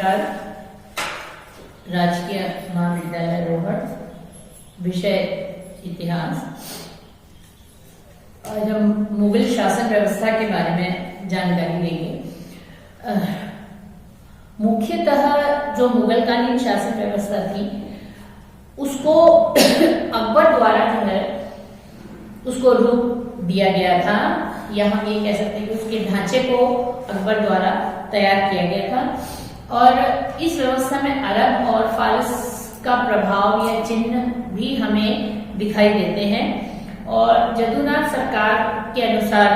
नमस्कार। राजकीय महाविद्यालय रोहट, विषय इतिहास। आज हम मुगल शासन व्यवस्था के बारे में जानकारी लेंगे। मुख्यतः जो मुगलकालीन शासन व्यवस्था थी उसको अकबर द्वारा जो है उसको रूप दिया गया था, या हम ये कह सकते हैं कि उसके ढांचे को अकबर द्वारा तैयार किया गया था। और इस व्यवस्था में अरब और फारस का प्रभाव या चिन्ह भी हमें दिखाई देते हैं। और जदुनाथ सरकार के अनुसार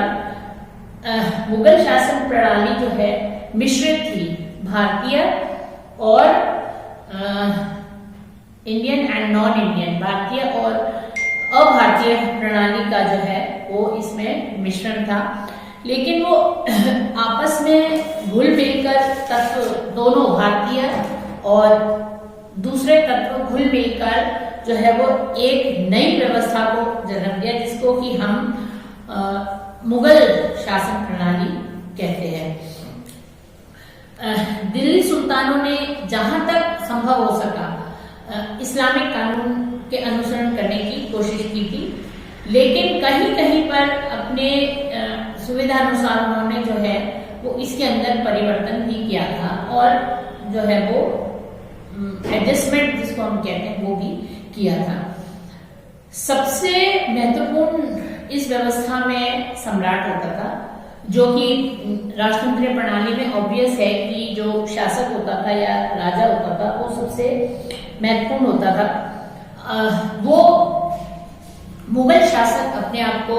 मुगल शासन प्रणाली जो है मिश्रित थी, भारतीय और इंडियन एंड नॉन इंडियन, भारतीय और अभारतीय प्रणाली का जो है वो इसमें मिश्रण था। लेकिन वो आपस में घुल मिलकर तत्व, दोनों भारतीय और दूसरे तत्व घुल मिलकर जो है वो एक नई व्यवस्था को जन्म दिया, जिसको कि हम मुगल शासन प्रणाली कहते हैं। दिल्ली सुल्तानों ने जहां तक संभव हो सका इस्लामिक कानून के अनुसरण करने की कोशिश की थी, लेकिन कहीं कहीं पर अपने सुविधा अनुसार उन्होंने जो है वो इसके अंदर परिवर्तन भी किया था और जो है वो एडजस्टमेंट जिसको हम कहते हैं वो भी किया था। सबसे महत्वपूर्ण इस व्यवस्था में सम्राट होता था, जो कि राजतंत्रीय प्रणाली में ऑब्वियस है कि जो शासक होता था या राजा होता था वो सबसे महत्वपूर्ण होता था। वो मुगल शासक अपने आप को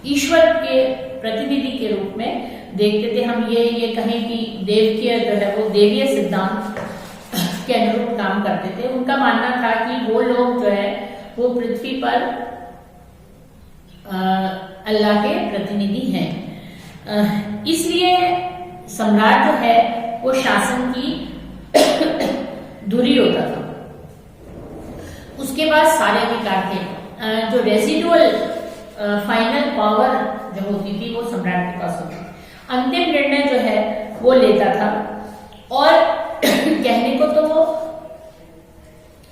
ईश्वर के प्रतिनिधि के रूप में देखते थे। हम ये कहें कि देवकीय जो है वो देवीय सिद्धांत के अनुरूप काम करते थे। उनका मानना था कि वो लोग जो है वो पृथ्वी पर अल्लाह के प्रतिनिधि हैं। इसलिए सम्राट जो है वो शासन की धुरी होता था। उसके बाद सारे अधिकार थे। जो रेसिडुअल फाइनल पावर जो होती थी वो सम्राट के पास होती थी। अंतिम निर्णय जो है वो लेता था और कहने को तो वो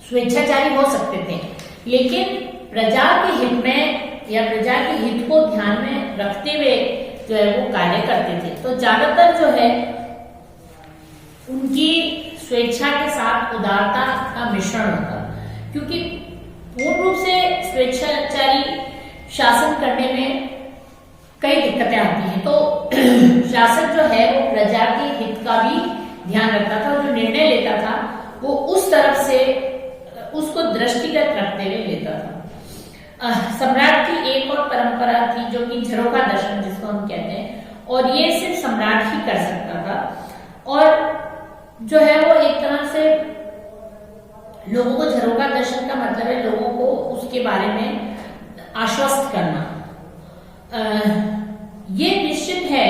स्वेच्छाचारी हो सकते थे, लेकिन प्रजा के हित में या प्रजा के हित को ध्यान में रखते हुए जो है वो कार्य करते थे। तो ज्यादातर जो है उनकी स्वेच्छा के साथ उदारता का मिश्रण होता, क्योंकि पूर्ण रूप से स्वेच्छाचारी शासन करने में कई दिक्कतें आती हैं। तो शासक जो है वो प्रजा के हित का भी ध्यान रखता था और जो निर्णय लेता था वो उस तरफ से उसको दृष्टिगत रखते हुए लेता था। सम्राट की एक और परंपरा थी जो कि झरोखा दर्शन जिसको हम कहते हैं, और ये सिर्फ सम्राट ही कर सकता था। और जो है वो एक तरह से लोगों को, झरोखा दर्शन का मतलब है लोगों को उसके बारे में आश्वस्त करना। ये निश्चित है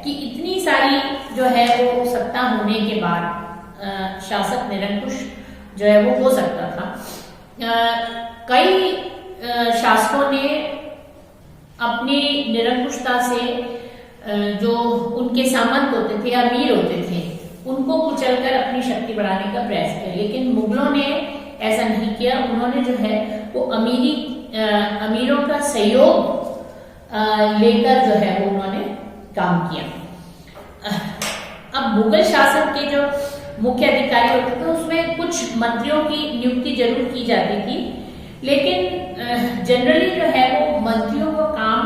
कि इतनी सारी जो है वो सत्ता होने के बाद शासक निरंकुश जो है वो हो सकता था। कई शासकों ने अपनी निरंकुशता से जो उनके सामंत होते थे, अमीर होते थे, उनको कुचलकर अपनी शक्ति बढ़ाने का प्रयास किया, लेकिन मुगलों ने ऐसा नहीं किया। उन्होंने जो है वो अमीरों का सहयोग लेकर जो है वो उन्होंने काम किया। अब मुगल शासन के जो मुख्य अधिकारी होते थे उसमें कुछ मंत्रियों की नियुक्ति जरूर की जाती थी, लेकिन जनरली जो है वो मंत्रियों का काम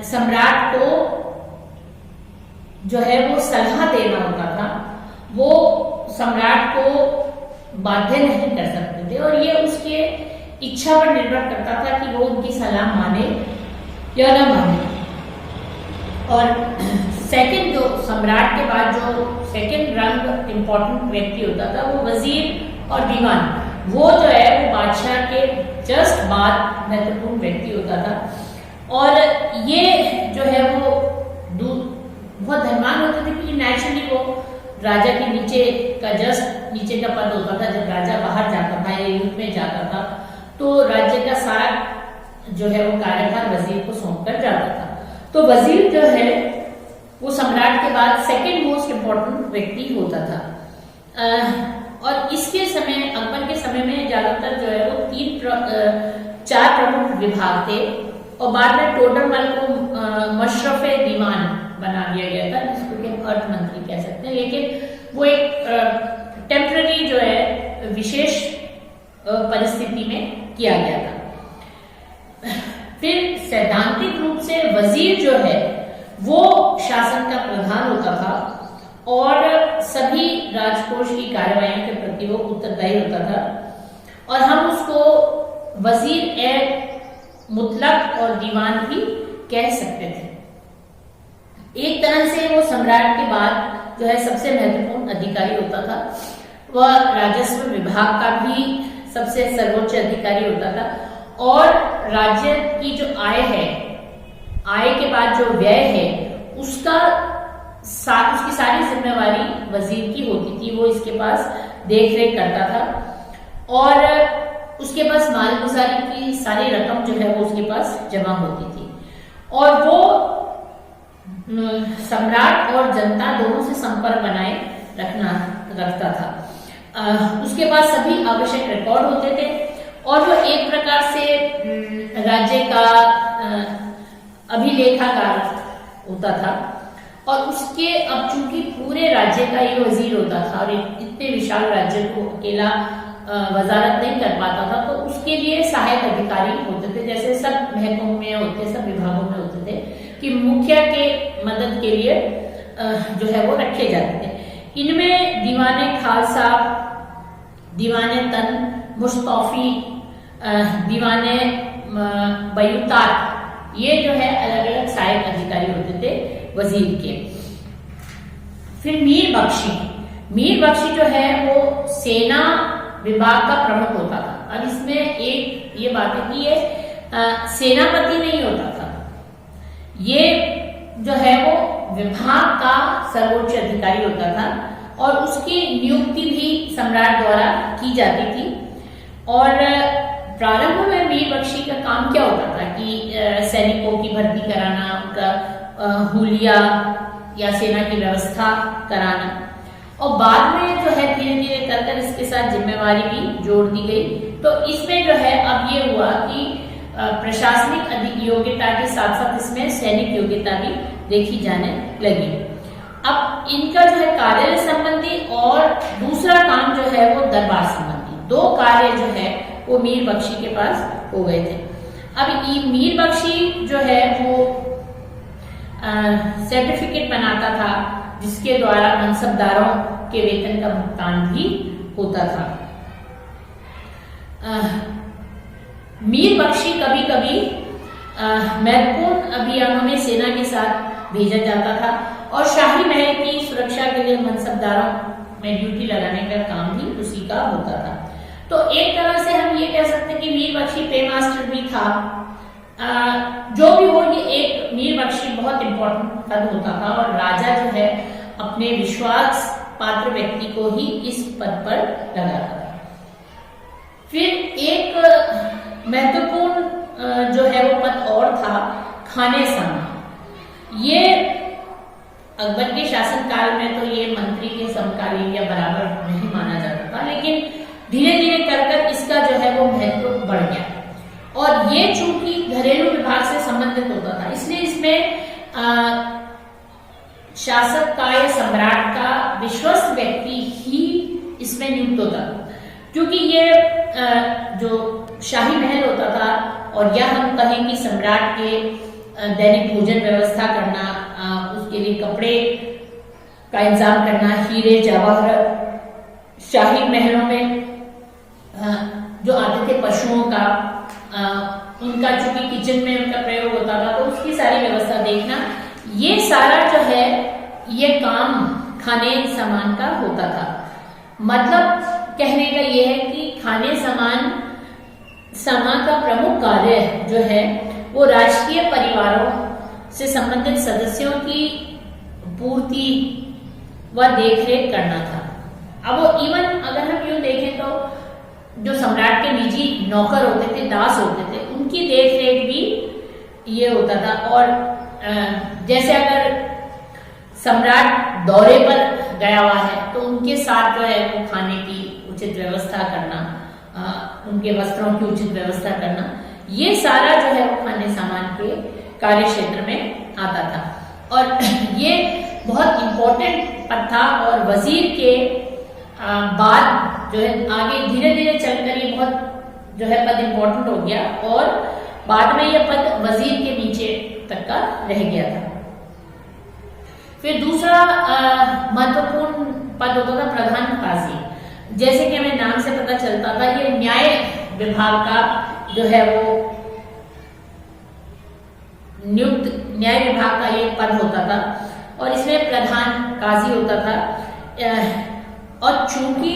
सम्राट को जो है वो सलाह देना होता था। वो सम्राट को बाध्य नहीं कर सकते थे और ये उसके इच्छा पर निर्भर करता था कि वो उनकी सलाह माने या ना माने। और सेकंड, जो सम्राट के बाद जो सेकंड रंग इम्पोर्टेंट व्यक्ति होता था वो वजीर और दीवान, वो जो है वो बादशाह के जस्ट बाद महत्वपूर्ण व्यक्ति होता था। और ये जो है वो बहुत धनवान होते थे क्योंकि नेचुरली वो राजा के नीचे का जस्ट नीचे का पद होता था। जब राजा बाहर जाता था या युद्ध में जाता था तो राज्य का सारा जो है वो कार्यभार वजीर को सौंप कर जाता था। तो वजीर जो है वो सम्राट के बाद सेकंड मोस्ट इम्पोर्टेंट व्यक्ति होता था। और इसके समय, अकबर के समय में ज्यादातर जो है वो 4 प्रमुख विभाग थे, और बाद में टोडरमल को मशरफे दीवान बना दिया गया था, जिसको कि अर्थ मंत्री कह सकते हैं, लेकिन वो एक टेम्पररी जो है विशेष परिस्थिति में किया गया था। फिर सैद्धांतिक रूप से वजीर जो है वो शासन का प्रधान होता था, और सभी राजकोष की कार्यवाही के प्रति वो उत्तरदायी होता था, और हम उसको वजीर ए मुतलक और दीवान भी कह सकते थे। एक तरह से वो सम्राट के बाद जो है सबसे महत्वपूर्ण अधिकारी होता था। वह राजस्व विभाग का भी सबसे सर्वोच्च अधिकारी होता था, और राज्य की जो आय है, आय के बाद जो व्यय है, उसकी सारी जिम्मेवारी वजीर की होती थी। वो इसके पास देखरेख करता था, और उसके पास मालगुजारी की सारी रकम जो है वो उसके पास जमा होती थी, और वो सम्राट और जनता दोनों से संपर्क बनाए रखता था। उसके पास सभी आवश्यक रिकॉर्ड होते थे, और वो एक प्रकार से राज्य का अभिलेखागार होता था। और उसके, अब चूंकि पूरे राज्य का ये वजीर होता था और इतने विशाल राज्य को अकेला वजारत नहीं कर पाता था, तो उसके लिए सहायक अधिकारी होते थे, जैसे सब महकमों में होते, सब विभागों में होते थे, कि मुखिया के मदद के लिए जो है वो रखे जाते थे। इनमें दीवाने खालसा, दीवाने तन, मुस्तौफी, दीवाने बयूतात, ये जो है अलग अलग सहायक अधिकारी होते थे वजीर के। फिर मीर बख्शी जो है वो सेना विभाग का प्रमुख होता था। अब इसमें एक ये बात है कि ये सेनापति नहीं होता था, ये जो है वो विभाग का सर्वोच्च अधिकारी होता था, और उसकी नियुक्ति भी सम्राट द्वारा की जाती थी। और प्रारंभ में मीर बख्शी का काम क्या होता था कि सैनिकों की भर्ती कराना, उनका हुलिया या सेना की व्यवस्था कराना, और बाद में जो है धीरे धीरे कर इसके साथ जिम्मेवारी भी जोड़ दी गई। तो इसमें जो है अब ये हुआ कि प्रशासनिक अधिक योग्यता के साथ साथ इसमें सैनिक योग्यता भी देखी जाने लगी। अब इनका जो है कार्यालय संबंधी और दूसरा काम जो है वो दरबार संबंधी, 2 कार्य जो है वो मीर बख्शी के पास हो गए थे। अब मीर बख्शी जो है वो सर्टिफिकेट बनाता था, जिसके द्वारा मनसबदारों के वेतन का भुगतान भी होता था। मीर बख्शी कभी कभी महत्वपूर्ण अभियानों में सेना के साथ भेजा जाता था, और शाही महल की सुरक्षा के लिए मनसबदारों में ड्यूटी लगाने का काम भी उसी का होता था। तो एक तरह से हम ये कह सकते हैं कि मीर बख्शी पे मास्टर भी था। जो भी हो, ये एक मीर बख्शी बहुत इंपॉर्टेंट पद होता था, और राजा जो है अपने विश्वास पात्र व्यक्ति को ही इस पद पर लगाता था। फिर एक महत्वपूर्ण जो है वो पद और था, खाने सामा। ये अकबर के शासनकाल में तो ये मंत्री के समकालीन या बराबर नहीं माना जाता था, लेकिन धीरे धीरे कर इसका जो है वो महत्व बढ़ गया, और ये चूंकि घरेलू विभाग से संबंधित होता था, इसलिए इसमें शासक का या सम्राट का विश्वस्त व्यक्ति ही इसमें नियुक्त होता था। क्योंकि ये जो शाही महल होता था, और या हम कहें कि सम्राट के दैनिक भोजन व्यवस्था करना, उसके लिए कपड़े का इंतजाम करना, हीरे जवाहर शाही महलों में जो आते थे पशुओं का, उनका चूंकि किचन में उनका प्रयोग होता था, तो उसकी सारी व्यवस्था देखना, ये सारा जो है ये काम खाने सामान का होता था। मतलब कहने का ये है कि खाने सामान का प्रमुख कार्य जो है वो राजकीय परिवारों से संबंधित सदस्यों की पूर्ति व देखरेख करना था। अब वो इवन अगर हम यूं देखें तो जो सम्राट के निजी नौकर होते थे, दास होते थे, उनकी देखरेख भी ये होता था। और जैसे अगर सम्राट दौरे पर गया हुआ है तो उनके साथ जो है वो खाने की उचित व्यवस्था करना, उनके वस्त्रों की उचित व्यवस्था करना, ये सारा जो है वो खाने सामान के कार्य क्षेत्र में आता था। और ये बहुत इंपॉर्टेंट पद था और वजीर के बाद जो है आगे धीरे धीरे चलकर ये बहुत जो है पद इंपॉर्टेंट हो गया और बाद में यह पद वजीर के नीचे तक का रह गया था। फिर दूसरा महत्वपूर्ण पद होता था प्रधान काजी। जैसे कि हमें नाम से पता चलता था ये न्याय विभाग का जो है वो नियुक्त न्याय विभाग का ये पद होता था और इसमें प्रधान काजी होता था। और चूंकि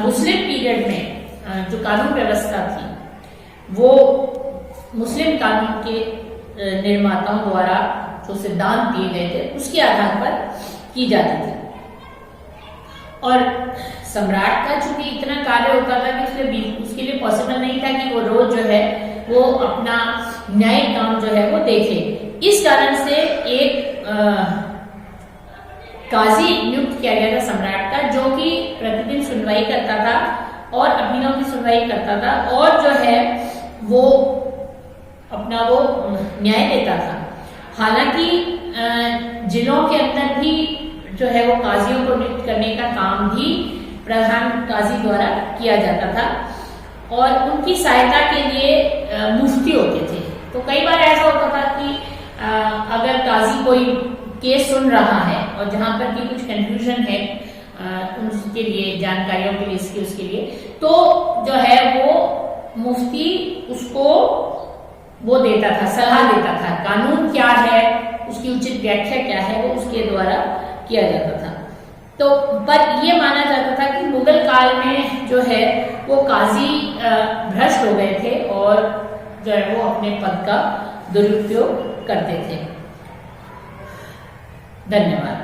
मुस्लिम पीरियड में जो कानून व्यवस्था थी वो मुस्लिम कानून के निर्माताओं द्वारा जो सिद्धांत दिए गए थे उसके आधार पर की जाती थी। और सम्राट का चूंकि इतना कार्य होता था कि उसके लिए पॉसिबल नहीं था कि वो रोज जो है वो अपना न्यायिक काम जो है वो देखे। इस कारण से एक काजी नियुक्त किया गया था सम्राट का, जो कि प्रतिदिन सुनवाई करता था और अपीलों की सुनवाई करता था और जो है वो अपना वो न्याय देता था। हालांकि जिलों के अंदर भी जो है वो काजियों को नियुक्त करने का काम भी प्रधान काजी द्वारा किया जाता था और उनकी सहायता के लिए मुफ्ती होते थे। तो कई बार ऐसा होता था कि अगर काजी कोई केस सुन रहा है और जहां पर भी कुछ कंफ्यूजन है उसके लिए, जानकारियों के लिए, इसके उसके लिए, तो जो है वो मुफ्ती उसको वो देता था, सलाह देता था, कानून क्या है, उसकी उचित व्याख्या क्या है, वो उसके द्वारा किया जाता था। तो पर ये माना जाता था कि मुगल काल में जो है वो काजी भ्रष्ट हो गए थे और जो है वो अपने पद का दुरुपयोग करते थे। धन्यवाद।